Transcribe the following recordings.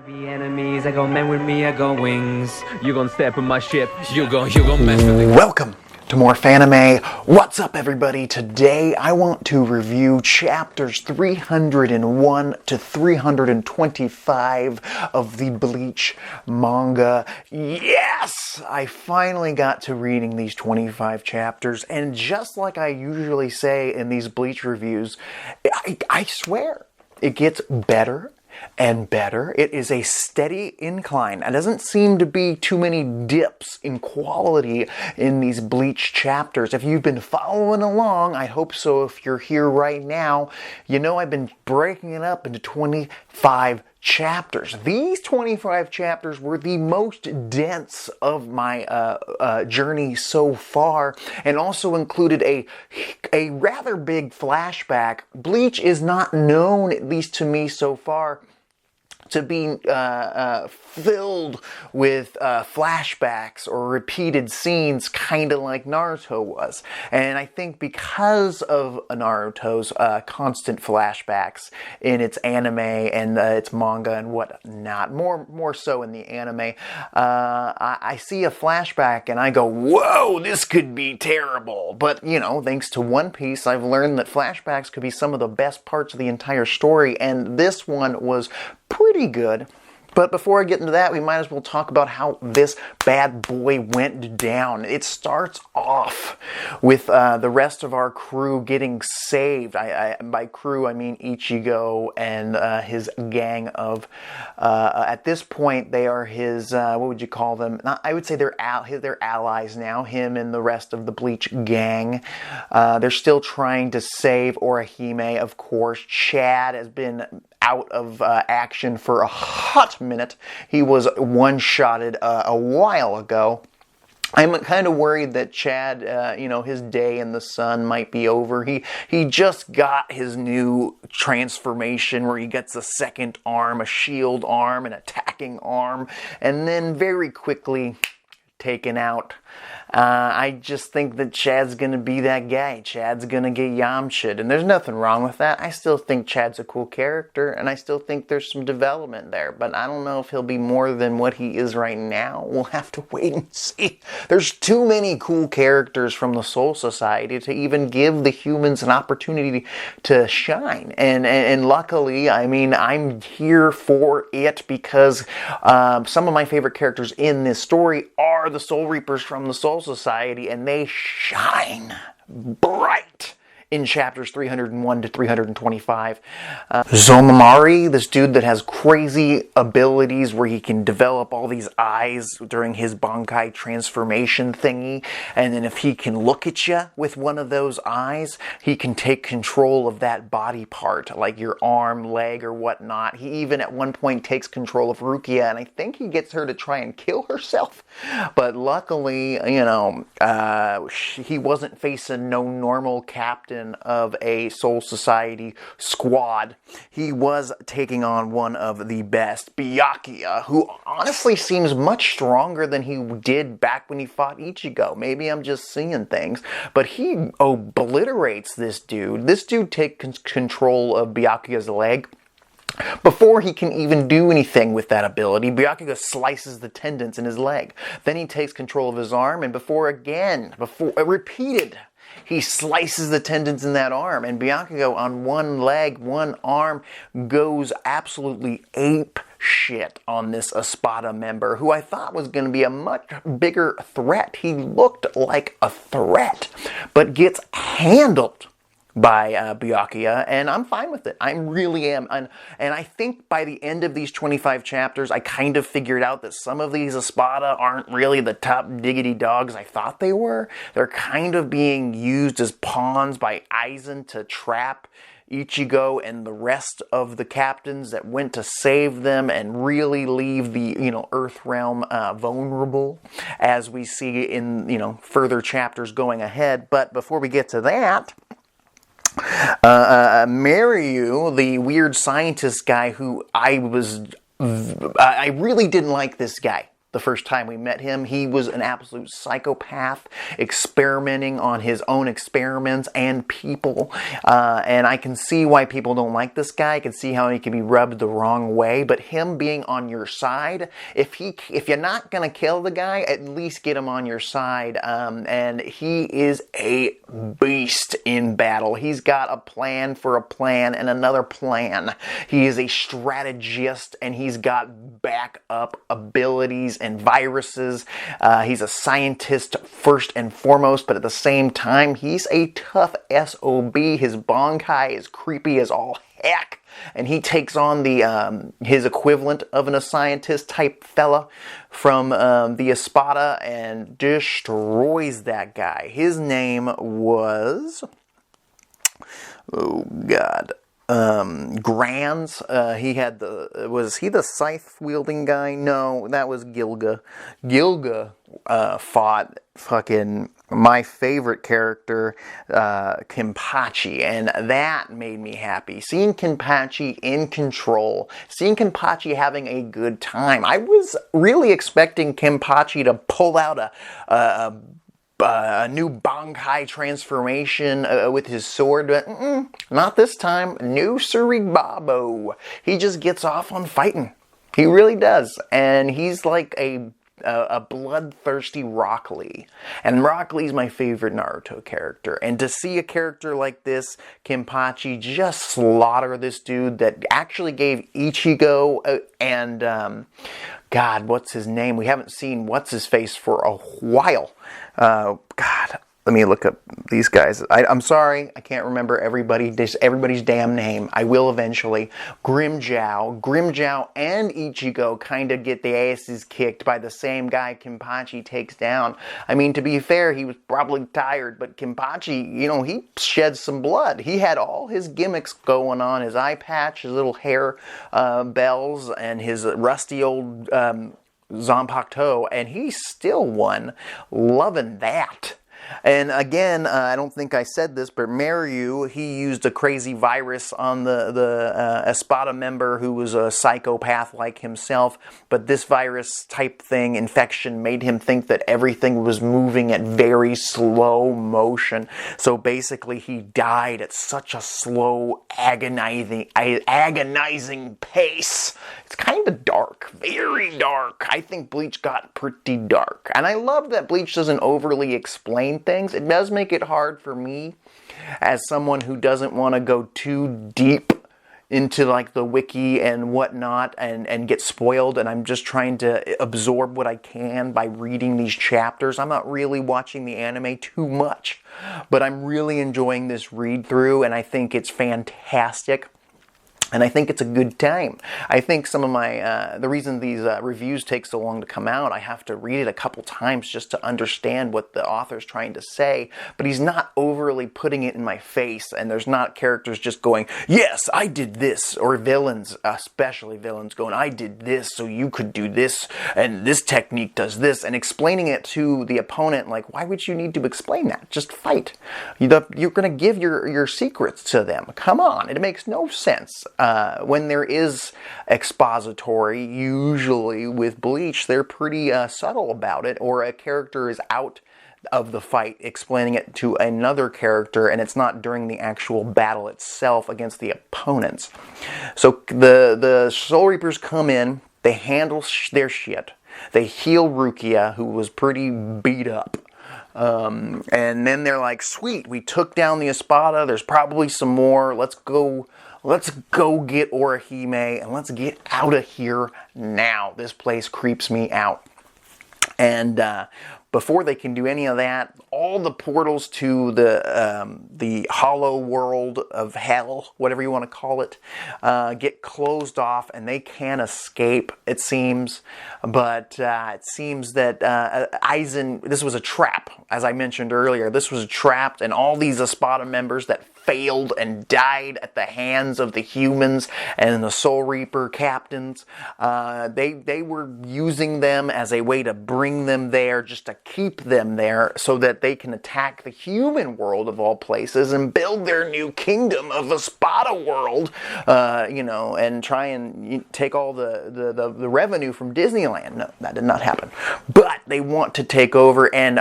Be enemies, I got men with me, I got wings. You gonna step in my ship, you gon' mess with it. Welcome to more Fanime. What's up, everybody? Today I want to review chapters 301 to 325 of the Bleach manga. Yes! I finally got to reading these 25 chapters, and just like I usually say in these Bleach reviews, I swear, it gets better and better. It is a steady incline. There doesn't seem to be too many dips in quality in these Bleach chapters. If you've been following along, I hope so. If you're here right now, you know I've been breaking it up into 25 chapters. These 25 chapters were the most dense of my journey so far, and also included a rather big flashback. Bleach is not known, at least to me so far, to be filled with flashbacks or repeated scenes, kind of like Naruto was. And I think because of Naruto's constant flashbacks in its anime and its manga and whatnot, more so in the anime, I see a flashback and I go, whoa, this could be terrible. But, you know, thanks to One Piece, I've learned that flashbacks could be some of the best parts of the entire story, and this one was pretty good. But before I get into that, we might as well talk about how this bad boy went down. It starts off with the rest of our crew getting saved. By crew, I mean Ichigo and his gang of, at this point, they are his, what would you call them? I would say they're allies now, him and the rest of the Bleach gang. They're still trying to save Urahara, of course. Chad has been out of action for a hot minute. He was one-shotted a while ago. I'm kind of worried that Chad, his day in the sun might be over. He just got his new transformation where he gets a second arm, a shield arm, an attacking arm, and then very quickly taken out. I just think that Chad's going to be that guy. Chad's going to get Yamcha'd, and there's nothing wrong with that. I still think Chad's a cool character, and I still think there's some development there, but I don't know if he'll be more than what he is right now. We'll have to wait and see. There's too many cool characters from the Soul Society to even give the humans an opportunity to shine, and luckily, I mean, I'm here for it because some of my favorite characters in this story are the Soul Reapers from the Soul Society, and they shine bright in chapters 301 to 325. Zomamari, this dude that has crazy abilities where he can develop all these eyes during his Bankai transformation thingy, and then if he can look at you with one of those eyes, he can take control of that body part, like your arm, leg, or whatnot. He even at one point takes control of Rukia, and I think he gets her to try and kill herself. But luckily, he wasn't facing no normal captain of a Soul Society squad. He was taking on one of the best, Byakuya, who honestly seems much stronger than he did back when he fought Ichigo. Maybe I'm just seeing things, but he obliterates this dude. This dude takes control of Byakuya's leg. Before he can even do anything with that ability, Byakuya slices the tendons in his leg. Then he takes control of his arm, and repeated, he slices the tendons in that arm, and Byakuya on one leg, one arm, goes absolutely ape shit on this Espada member, who I thought was going to be a much bigger threat. He looked like a threat, but gets handled by Byakuya, and I'm fine with it. I really am. And I think by the end of these 25 chapters, I kind of figured out that some of these Espada aren't really the top diggity dogs I thought they were. They're kind of being used as pawns by Aizen to trap Ichigo and the rest of the captains that went to save them and really leave the, Earth realm vulnerable, as we see in, further chapters going ahead. But before we get to that, Mayuri, the weird scientist guy who I really didn't like this guy. the first time we met him. He was an absolute psychopath, experimenting on his own experiments and people. And I can see why people don't like this guy. I can see how he can be rubbed the wrong way. But him being on your side, if you're not going to kill the guy, at least get him on your side. And he is a beast in battle. He's got a plan for a plan and another plan. He is a strategist, and he's got backup abilities and viruses. He's a scientist first and foremost, but at the same time, he's a tough SOB. His Bankai is creepy as all heck, and he takes on the his equivalent of a scientist type fella from the Espada and destroys that guy. His name was, oh god, Grands. He had was he the scythe wielding guy? No, that was Gilga. Gilga fought fucking my favorite character, Kenpachi, and that made me happy. Seeing Kenpachi in control, seeing Kenpachi having a good time. I was really expecting Kenpachi to pull out a new Bankai transformation with his sword, but not this time. No Suribabo. He just gets off on fighting. He really does. And he's like a bloodthirsty Rock Lee. And Rock Lee's my favorite Naruto character. And to see a character like this, Kenpachi, just slaughter this dude that actually gave Ichigo and God, what's his name? We haven't seen what's-his-face for a while. God, let me look up these guys. I'm sorry, I can't remember everybody's damn name. I will eventually. Grimjow and Ichigo kind of get the asses kicked by the same guy Kenpachi takes down. I mean, to be fair, he was probably tired, but Kenpachi, he shed some blood. He had all his gimmicks going on, his eye patch, his little hair bells, and his rusty old Zanpakuto, and he still won. Loving that. And again, I don't think I said this, but Mayuri, he used a crazy virus on the Espada member who was a psychopath like himself. But this virus type thing, infection, made him think that everything was moving at very slow motion. So basically, he died at such a slow, agonizing pace. It's kind of dark, very dark. I think Bleach got pretty dark. And I love that Bleach doesn't overly explain things. It does make it hard for me as someone who doesn't want to go too deep into like the wiki and whatnot and get spoiled, and I'm just trying to absorb what I can by reading these chapters. I'm not really watching the anime too much, but I'm really enjoying this read through, and I think it's fantastic. And I think it's a good time. I think some of my, the reason these reviews take so long to come out, I have to read it a couple times just to understand what the author's trying to say. But he's not overly putting it in my face, and there's not characters just going, yes, I did this. Or villains, especially villains, going, I did this, so you could do this, and this technique does this. And explaining it to the opponent, like, why would you need to explain that? Just fight. You're going to give your secrets to them. Come on, it makes no sense. When there is expository, usually with Bleach, they're pretty subtle about it, or a character is out of the fight explaining it to another character, and it's not during the actual battle itself against the opponents. So the Soul Reapers come in, they handle their shit, they heal Rukia, who was pretty beat up. And then they're like, sweet, we took down the Espada, there's probably some more, let's go get Orihime, and let's get out of here now. This place creeps me out. And before they can do any of that, all the portals to the hollow world of hell, whatever you want to call it, get closed off, and they can't escape, it seems. But it seems that Aizen, this was a trap, as I mentioned earlier. This was a trap, and all these Espada members that failed and died at the hands of the humans and the Soul Reaper captains. They were using them as a way to bring them there, just to keep them there so that they can attack the human world of all places and build their new kingdom of Espada world, and try and take all the revenue from Disneyland. No, that did not happen. But they want to take over, and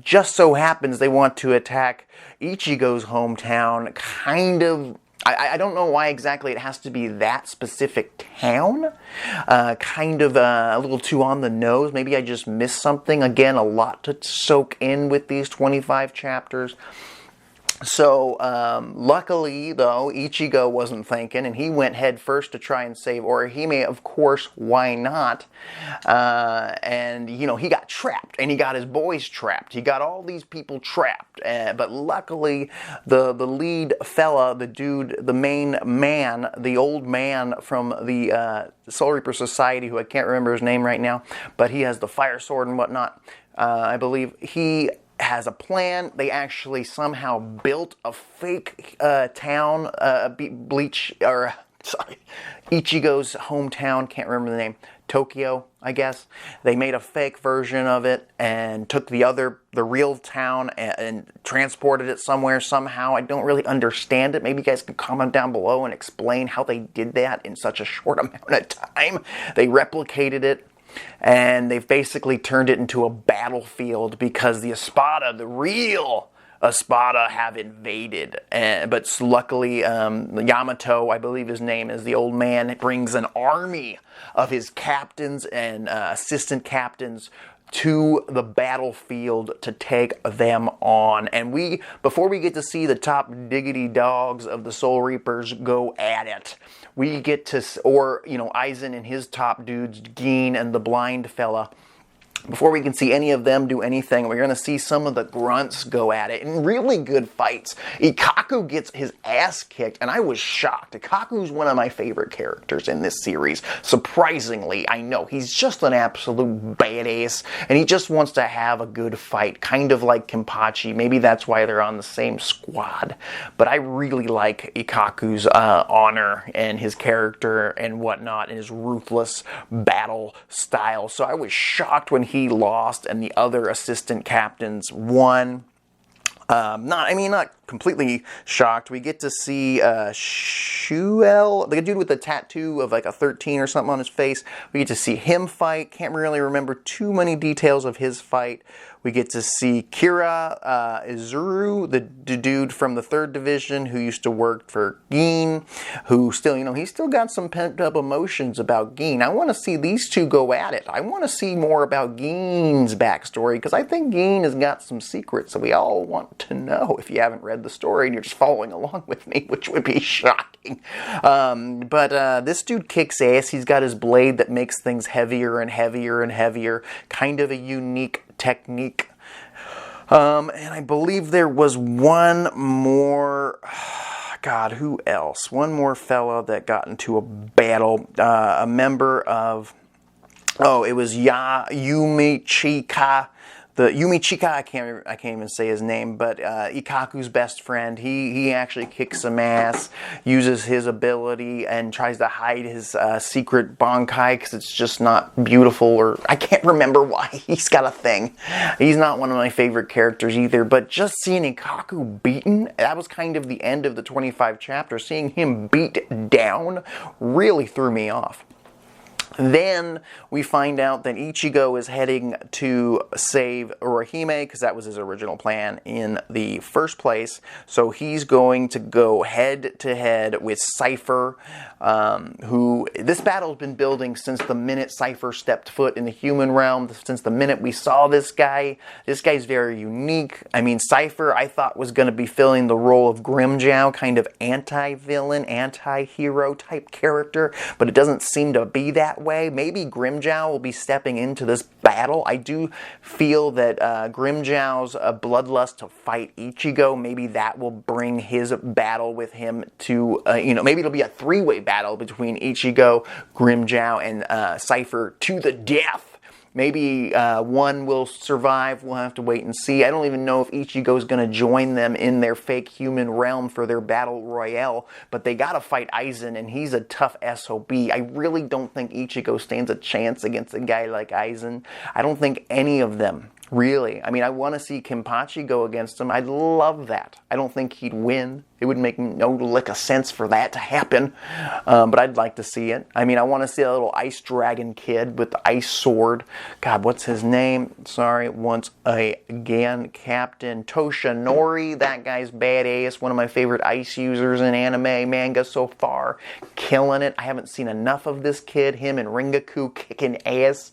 just so happens they want to attack Ichigo's hometown, kind of. I don't know why exactly it has to be that specific town. Kind of a little too on the nose. Maybe I just missed something. Again, a lot to soak in with these 25 chapters. So, luckily, though, Ichigo wasn't thinking, and he went head first to try and save Orihime. Of course, why not? And, he got trapped, and he got his boys trapped. He got all these people trapped. But luckily, the lead fella, the dude, the main man, the old man from the Soul Reaper Society, who I can't remember his name right now, but he has the fire sword and whatnot, I believe, he has a plan. They actually somehow built a fake town, Ichigo's hometown, can't remember the name, Tokyo, I guess. They made a fake version of it and took the real town and transported it somewhere somehow. I don't really understand it. Maybe you guys can comment down below and explain how they did that in such a short amount of time. They replicated it. And they've basically turned it into a battlefield because the Espada, the real Espada, have invaded. But luckily, Yamato, I believe his name is, the old man, brings an army of his captains and assistant captains to the battlefield to take them on. And before we get to see the top diggity dogs of the Soul Reapers go at it, we get to, Aizen and his top dudes, Gin and the blind fella, before we can see any of them do anything, we're going to see some of the grunts go at it in really good fights. Ikkaku gets his ass kicked, and I was shocked. Ikkaku's one of my favorite characters in this series. Surprisingly, I know. He's just an absolute badass, and he just wants to have a good fight, kind of like Kenpachi. Maybe that's why they're on the same squad. But I really like Ikkaku's honor and his character and whatnot, and his ruthless battle style. So I was shocked when he lost and the other assistant captains won. Not completely shocked. We get to see Shuel, the dude with the tattoo of like a 13 or something on his face. We get to see him fight. Can't really remember too many details of his fight. We get to see Kira Izuru, the dude from the 3rd Division who used to work for Gin, who still, he's still got some pent-up emotions about Gin. I want to see these two go at it. I want to see more about Gin's backstory, because I think Gin has got some secrets that we all want to know if you haven't read the story and you're just following along with me, which would be shocking. But this dude kicks ass. He's got his blade that makes things heavier and heavier and heavier. Kind of a unique technique. And I believe there was one more, God, who else? One more fella that got into a battle, a member of, it was Yumichika. The Yumichika, I can't even say his name, but Ikkaku's best friend, he actually kicks some ass, uses his ability, and tries to hide his secret Bankai because it's just not beautiful, or I can't remember why. He's got a thing. He's not one of my favorite characters either, but just seeing Ikkaku beaten, that was kind of the end of the 25 chapters. Seeing him beat down really threw me off. Then we find out that Ichigo is heading to save Urahime, because that was his original plan in the first place. So he's going to go head-to-head with Cypher, who this battle has been building since the minute Cypher stepped foot in the human realm, since the minute we saw this guy. This guy's very unique. I mean, Cypher, I thought, was going to be filling the role of Grimmjow, kind of anti-villain, anti-hero type character, but it doesn't seem to be that way. Maybe Grimmjow will be stepping into this battle. I do feel that Grimmjow's bloodlust to fight Ichigo, maybe that will bring his battle with him to, maybe it'll be a 3-way battle between Ichigo, Grimmjow, and Cypher to the death. Maybe one will survive. We'll have to wait and see. I don't even know if Ichigo's going to join them in their fake human realm for their battle royale, but they got to fight Aizen, and he's a tough SOB. I really don't think Ichigo stands a chance against a guy like Aizen. I don't think any of them. Really. I mean, I want to see Kenpachi go against him. I'd love that. I don't think he'd win. It would make no lick of sense for that to happen. But I'd like to see it. I mean, I want to see a little ice dragon kid with the ice sword. God, what's his name? Sorry, once again, Captain Toshinori. That guy's badass. One of my favorite ice users in anime manga so far. Killing it. I haven't seen enough of this kid. Him and Ringaku kicking ass.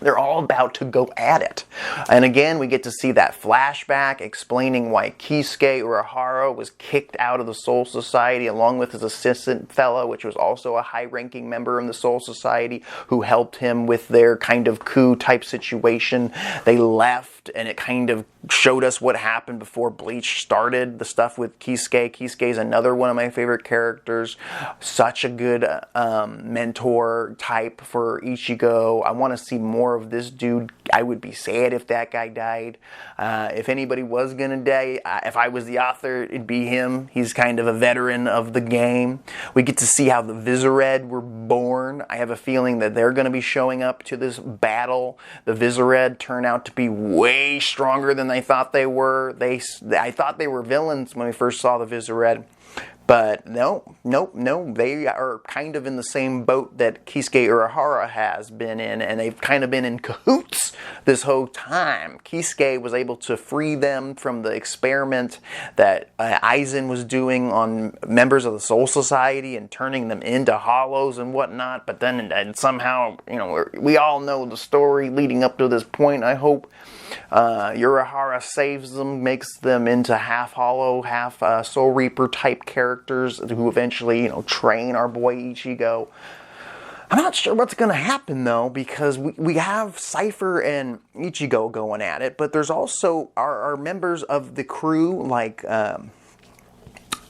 They're all about to go at it. And again, we get to see that flashback explaining why Kisuke Urahara was kicked out of the Soul Society along with his assistant fellow, which was also a high-ranking member in the Soul Society, who helped him with their kind of coup type situation. They left, and it kind of showed us what happened before Bleach started. The stuff with Kisuke. Kisuke is another one of my favorite characters. Such a good mentor type for Ichigo. I want to see more of this dude. I would be sad if that guy died. If anybody was gonna die, if I was the author, it'd be him. He's kind of a veteran of the game. We get to see how the Vizard were born. I have a feeling that they're gonna be showing up to this battle. The Vizard turn out to be way stronger than they thought they were. I thought they were villains when we first saw the Vizard. But no, they are kind of in the same boat that Kisuke Urahara has been in, and they've kind of been in cahoots this whole time. Kisuke was able to free them from the experiment that Aizen was doing on members of the Soul Society and turning them into hollows and whatnot, but then and somehow, you know, we all know the story leading up to this point, I hope. Urahara saves them, makes them into half hollow, half Soul Reaper type characters who eventually, you know, train our boy Ichigo. I'm not sure what's going to happen though, because we have Cypher and Ichigo going at it, but there's also our members of the crew, like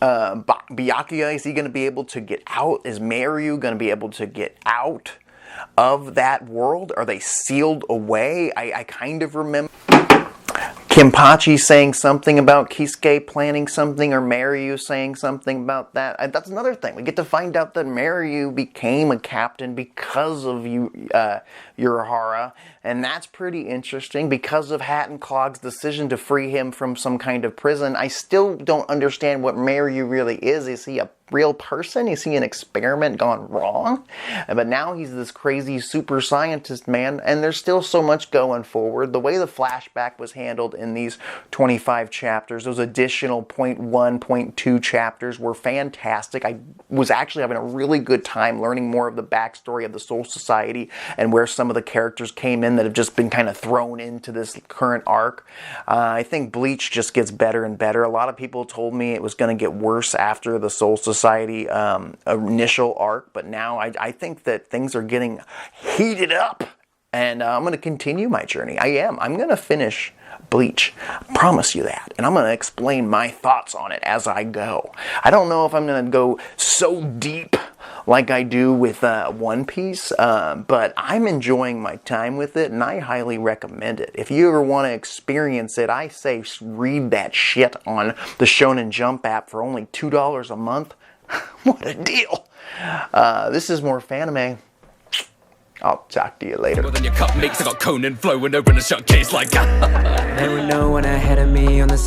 Byakuya. Is he going to be able to get out? Is Mayuri going to be able to get out of that world? Are they sealed away? I kind of remember Kenpachi saying something about Kisuke planning something, or Mayuri saying something about that. That's another thing. We get to find out that Mayuri became a captain because of Urahara, and that's pretty interesting because of Hat and Clog's decision to free him from some kind of prison. I still don't understand what Mayuri really is. Is he a real person? Is he an experiment gone wrong? But now he's this crazy super scientist man, and there's still so much going forward. The way the flashback was handled in these 25 chapters, those additional 0.1, 0.2 chapters were fantastic. I was actually having a really good time learning more of the backstory of the Soul Society and where some of the characters came in that have just been kind of thrown into this current arc. I think Bleach just gets better and better. A lot of people told me it was going to get worse after the Soul Society initial arc, but now I think that things are getting heated up, and I'm going to continue my journey. I'm going to finish Bleach. I promise you that. And I'm going to explain my thoughts on it as I go. I don't know if I'm going to go so deep like I do with One Piece, but I'm enjoying my time with it, and I highly recommend it. If you ever want to experience it, I say read that shit on the Shonen Jump app for only $2 a month. What a deal. This is more Fanime. I'll talk to you later. Well, then your cup makes I got Conan flowing over in a shot case like There were no one ahead of me on the